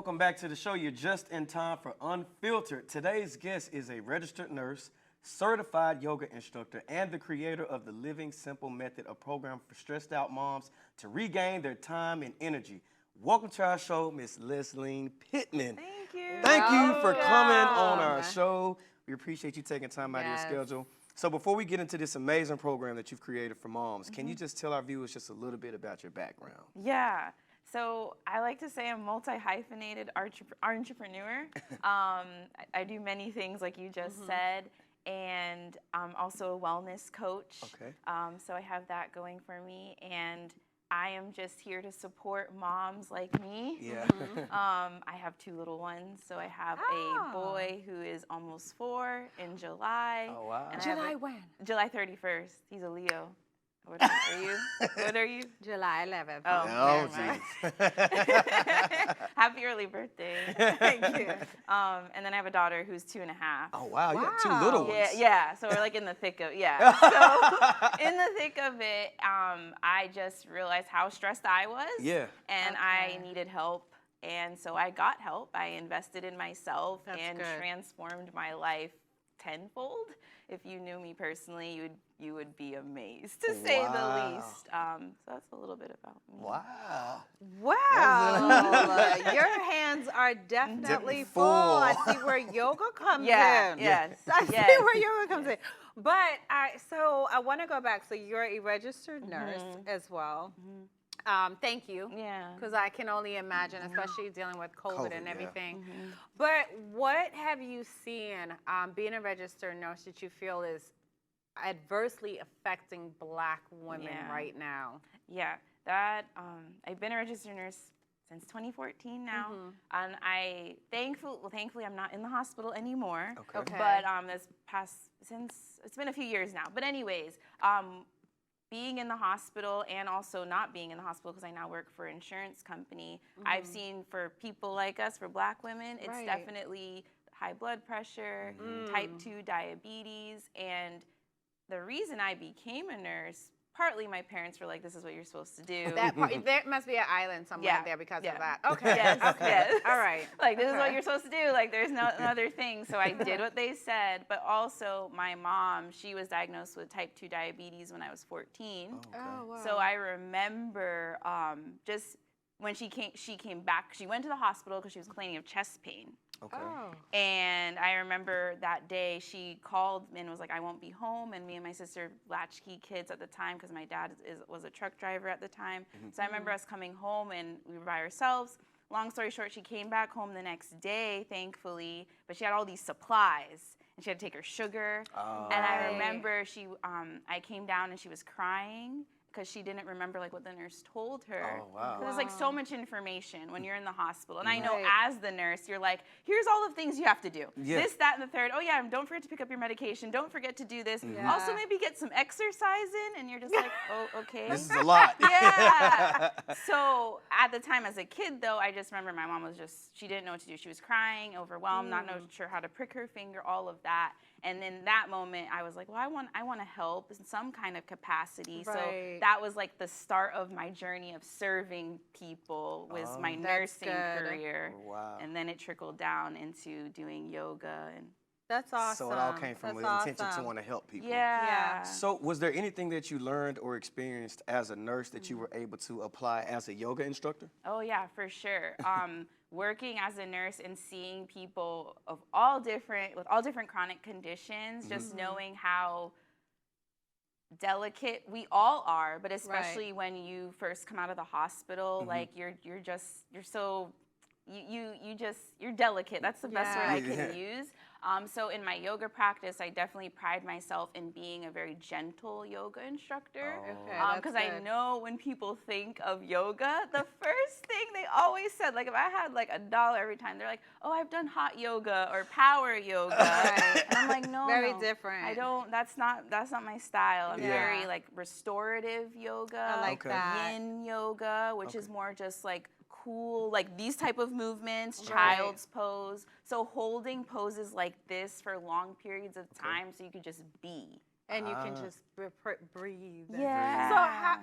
welcome back to the show. You're just in time for Unfiltered. Today's guest is a registered nurse, certified yoga instructor, and the creator of the Living Simple Method, a program for stressed out moms to regain their time and energy. Welcome to our show, Miss Leslie Pittman. Thank you. Thank you for coming on our show. We appreciate you taking time out of your schedule. So before we get into this amazing program that you've created for moms, can you just tell our viewers just a little bit about your background? Yeah. So I like to say I'm multi-hyphenated entrepreneur. I do many things like you just said, and I'm also a wellness coach. Okay. So I have that going for me, and I am just here to support moms like me. Yeah. I have 2 little ones. So I have a boy who is almost 4 in July. Oh, wow. And July when? July 31st. He's a Leo. What are you? What are you? July 11th. Oh, Oh, never mind. geez. Happy early birthday. Thank you. And then I have a daughter who's 2.5. Oh, wow. You have 2 Wow. little ones. Yeah. So we're like in the thick of, So in the thick of it, I just realized how stressed I was. Yeah. And I needed help. And so I got help. I invested in myself and good. transformed my life tenfold. If you knew me personally, you would be amazed, to say the least. So that's a little bit about me. Wow. Wow. Your hands are definitely full. I see where yoga comes in. Yes. I see where yoga comes in. But so I want to go back. So you're a registered nurse as well. Thank you. Yeah. Because I can only imagine, especially dealing with COVID and yeah. everything. But what have you seen being a registered nurse that you feel is adversely affecting Black women right now? Yeah, that I've been a registered nurse since 2014 now, and thankfully I'm not in the hospital anymore. Okay. But it's been a few years now. But anyways, being in the hospital and also not being in the hospital because I now work for an insurance company, I've seen for people like us, for Black women, it's definitely high blood pressure, type 2 diabetes, and the reason I became a nurse, partly my parents were like, this is what you're supposed to do. There must be an island somewhere there because of that. Okay. Yes, Okay. yes. All right. Like, this is what you're supposed to do. Like, there's no other thing. So I did what they said. But also, my mom, she was diagnosed with type 2 diabetes when I was 14. Oh, okay. Oh, wow. So I remember just when she came back. She went to the hospital because she was complaining of chest pain. Okay. Oh. And I remember that day she called and was like, I won't be home. And me and my sister, latchkey kids at the time, because my dad was a truck driver at the time. So I remember us coming home and we were by ourselves. Long story short, she came back home the next day, thankfully, but she had all these supplies. And she had to take her sugar. Oh. And I remember I came down and she was crying because she didn't remember like what the nurse told her. Oh, wow. There's like so much information when you're in the hospital. And I know Right. as the nurse, you're like, here's all the things you have to do. Yeah. This, that, and the third. Oh yeah, and don't forget to pick up your medication. Don't forget to do this. Yeah. Also maybe get some exercise in. And you're just like, oh, okay. This is a lot. Yeah. So at the time as a kid though, I just remember my mom was she didn't know what to do. She was crying, overwhelmed, not sure how to prick her finger, all of that. And in that moment, I was like, well, I want to help in some kind of capacity. Right. So that was like the start of my journey of serving people was my nursing career. Wow. And then it trickled down into doing yoga. And That's awesome. So it all came from the intention to want to help people. yeah. So was there anything that you learned or experienced as a nurse that you were able to apply as a yoga instructor? Oh yeah, for sure. Working as a nurse and seeing people with all different chronic conditions, just knowing how delicate we all are, but especially when you first come out of the hospital, like you're delicate. That's the best word I can use. So in my yoga practice, I definitely pride myself in being a very gentle yoga instructor. Because I know when people think of yoga, the first thing they always said, like if I had like $1 every time, they're like, oh, I've done hot yoga or power yoga. And I'm like, no, Very different. I don't, that's not my style. I'm very like restorative yoga. I like that. Yin yoga, which is more just like cool, like these type of movements, child's pose. So holding poses like this for long periods of time so you could just be. And you can just breathe. Yeah. So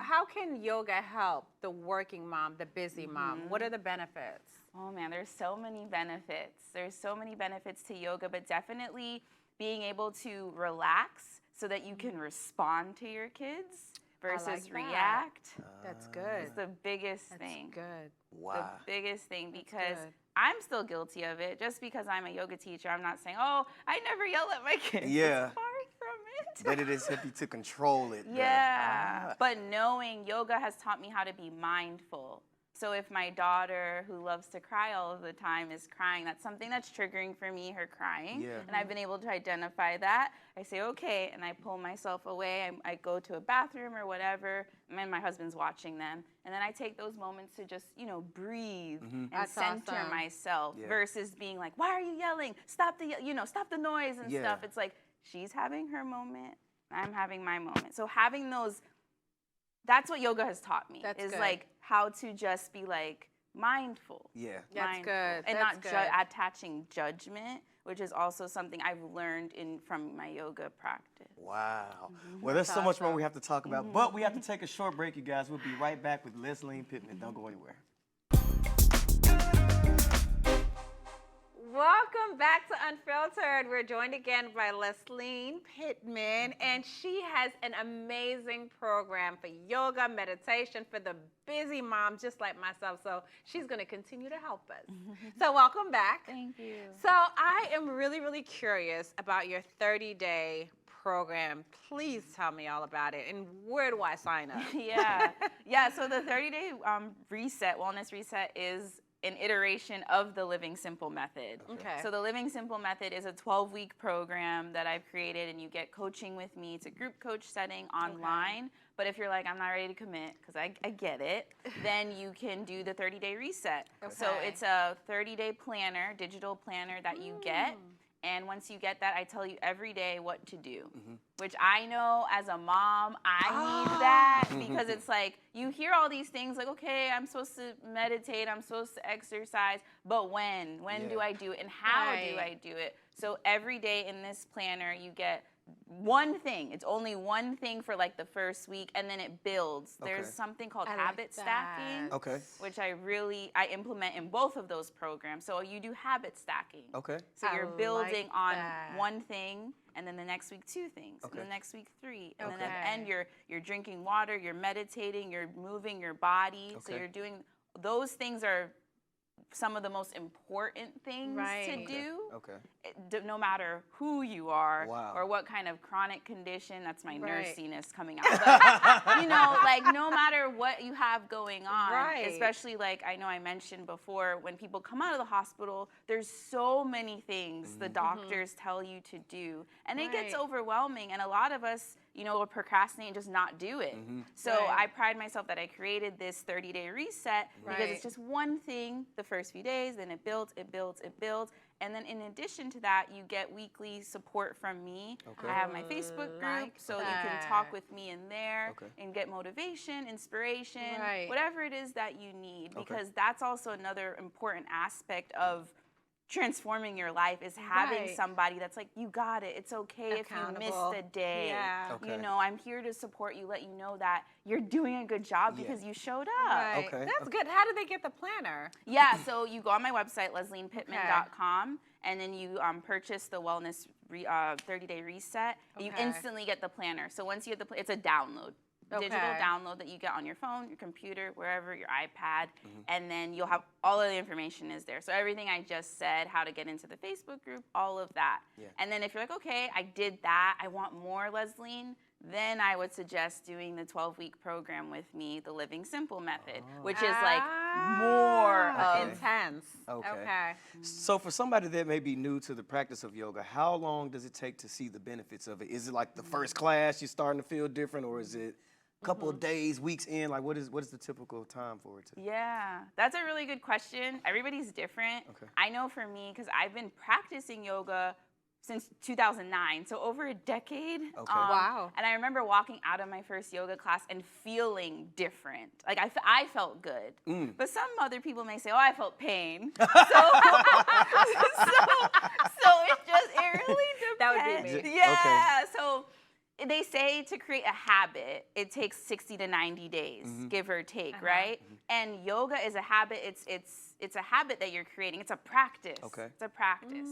how can yoga help the working mom, the busy mom? What are the benefits? Oh man, there's so many benefits. There's so many benefits to yoga, but definitely being able to relax so that you can respond to your kids versus like that. react. That's good. It's the biggest thing. That's good. Wow. The biggest thing, because good. I'm still guilty of it. Just because I'm a yoga teacher, I'm not saying, oh, I never yell at my kids. Yeah. It's far from it. But it is help you to control it. Yeah. But knowing yoga has taught me how to be mindful. So if my daughter, who loves to cry all of the time, is crying, that's something that's triggering for me, her crying. Yeah. And I've been able to identify that. I say, okay, and I pull myself away. I go to a bathroom or whatever, and my husband's watching them. And then I take those moments to just, breathe and That's center awesome. myself Yeah. versus being like, why are you yelling? Stop stop the noise and Yeah. stuff. It's like, she's having her moment, I'm having my moment. So having those, that's what yoga has taught me. That's is good. like how to just be like mindful. Yeah. That's mindful, good. and That's not good. attaching judgment, which is also something I've learned from my yoga practice. Wow. Well, there's so much more we have to talk about, but we have to take a short break, you guys. We'll be right back with Leslie Pittman. Don't go anywhere. Welcome back to Unfiltered. We're joined again by Leslie Pittman, and she has an amazing program for yoga, meditation, for the busy mom just like myself. So she's going to continue to help us. So welcome back. Thank you. So I am really, really curious about your 30-day program. Please tell me all about it, and where do I sign up? Yeah. So the 30-day wellness reset is an iteration of the Living Simple method. Okay. So the Living Simple method is a 12-week program that I've created, and you get coaching with me. It's a group coach setting online. But if you're like, I'm not ready to commit, because I get it, then you can do the 30-day reset. So Okay. it's a 30-day planner, digital planner that you get. And once you get that, I tell you every day what to do, which I know as a mom, I need that, because it's like you hear all these things like, okay, I'm supposed to meditate, I'm supposed to exercise, but when do I do it, and how do I do it? So every day in this planner, you get one thing. It's only one thing for like the first week, and then it builds. Okay. There's something called I like habit stacking, Okay. which I implement in both of those programs. So you do habit stacking. Okay. So you're I building like on that. one thing, and then the next week 2 things, Okay. and the next week 3, and then at Okay. the end you're drinking water, you're meditating, you're moving your body. So Okay. you're doing those things are some of the most important things to Right. do. Okay. No matter who you are Wow. or what kind of chronic condition, that's my Right. nursiness coming out. But, like no matter what you have going on, Right. especially like I know I mentioned before, when people come out of the hospital, there's so many things the doctors tell you to do, and it gets Right. overwhelming, and a lot of us, will procrastinate and just not do it. So Right. I pride myself that I created this 30-day reset because Right. it's just one thing the first few days, then it builds, it builds, it builds. And then in addition to that, you get weekly support from me. Okay. I have my Facebook group, like so you can talk that. with me in there Okay. and get motivation, inspiration, Right. whatever it is that you need. Okay. Because that's also another important aspect of transforming your life, is having Right. somebody that's like, you got it. It's okay if you miss Accountable. the day. Yeah. Okay. I'm here to support you, let you know that you're doing a good job Yeah. because you showed up. Right. Okay. That's good. How do they get the planner? Yeah, so you go on my website, lesliepittman.com, and then you purchase the wellness 30-day reset. And you Okay. instantly get the planner. So once you get it's a download. Digital Okay. download that you get on your phone, your computer, wherever, your iPad, and then you'll have all of the information is there. So everything I just said, how to get into the Facebook group, all of that. Yeah. And then if you're like, okay, I did that, I want more, Leslie, then I would suggest doing the 12-week program with me, the Living Simple method, which is like more of intense. Okay. So for somebody that may be new to the practice of yoga, how long does it take to see the benefits of it? Is it like the first class you're starting to feel different, or is it a couple of days, weeks in? Like what is the typical time for it to? Yeah, that's a really good question. Everybody's different. Okay. I know for me, because I've been practicing yoga since 2009, so over a decade. Okay. Wow. And I remember walking out of my first yoga class and feeling different. Like I felt good. But some other people may say, oh, I felt pain. So it really depends. That would be me. Yeah, Okay. so they say to create a habit, it takes 60 to 90 days, give or take, right? And yoga is a habit. It's a habit that you're creating. It's a practice. Okay. It's a practice.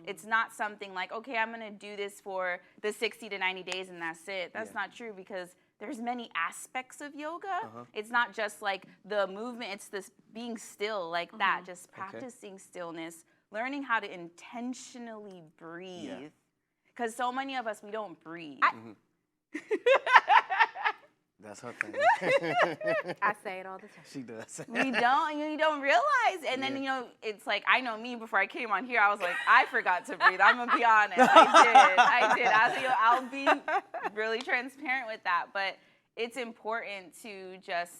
It's not something like, okay, I'm gonna do this for the 60 to 90 days and that's it. That's not true, because there's many aspects of yoga. It's not just like the movement. It's this being still like that, just practicing stillness, learning how to intentionally breathe. Because so many of us, we don't breathe. That's her thing. I say it all the time. She does. You don't realize. And then, it's like, I know me, before I came on here, I was like, I forgot to breathe. I'm going to be honest. I did. I'll be really transparent with that. But it's important to just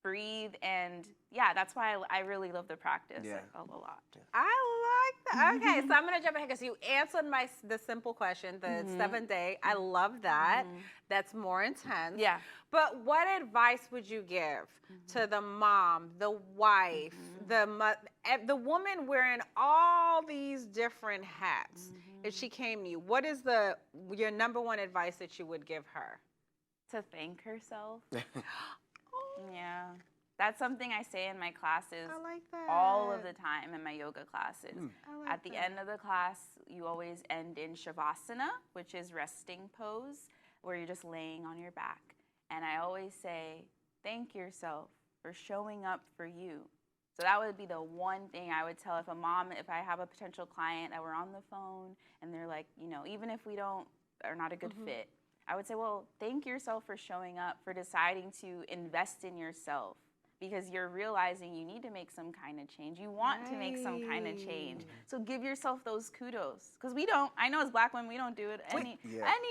breathe. And, that's why I really love the practice a lot. I like that. Okay, so I'm going to jump ahead because you answered the simple question, the 7-day. I love that. That's more intense. Yeah. But what advice would you give to the mom, the wife, the woman wearing all these different hats? If she came to you, what is your number one advice that you would give her? To thank herself. Yeah. That's something I say in my classes all of the time, in my yoga classes. At the end of the class, you always end in Shavasana, which is resting pose, where you're just laying on your back. And I always say, thank yourself for showing up for you. So that would be the one thing I would tell if I have a potential client that we're on the phone and they're like, even if we are not a good fit, I would say, well, thank yourself for showing up, for deciding to invest in yourself. Because you're realizing you need to make some kind of change. You want to make some kind of change. So give yourself those kudos. Because I know as Black women, we don't do it any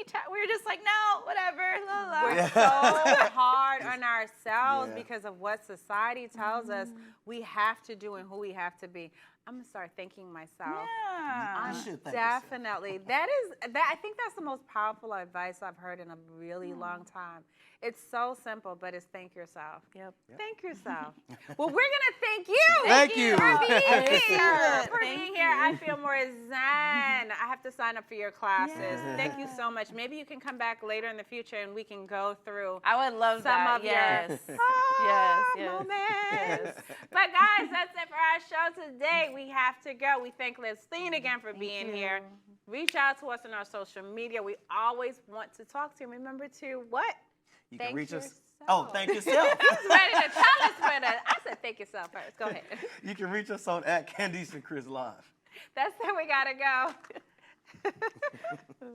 time. We're just like, no, whatever. We're so hard on ourselves because of what society tells us we have to do and who we have to be. I'm going to start thanking myself. Yeah. You should thank Definitely. I think that's the most powerful advice I've heard in a really long time. It's so simple, but it's thank yourself. Yep. Thank yourself. Well, we're going to thank you. Thank you. For being here. Thank I feel more zen. I have to sign up for your classes. Thank you so much. Maybe you can come back later in the future and we can go through I would love some that. of Yes. your moments. But guys, that's it for our show today. We have to go. We thank Lesline again for being here. Reach out to us on our social media. We always want to talk to you. Remember to what? You can reach us. yourself. Oh, thank yourself. He's ready to tell us what I said thank yourself first. Go ahead. You can reach us on @Candice and Kris Live. That's where we got to go.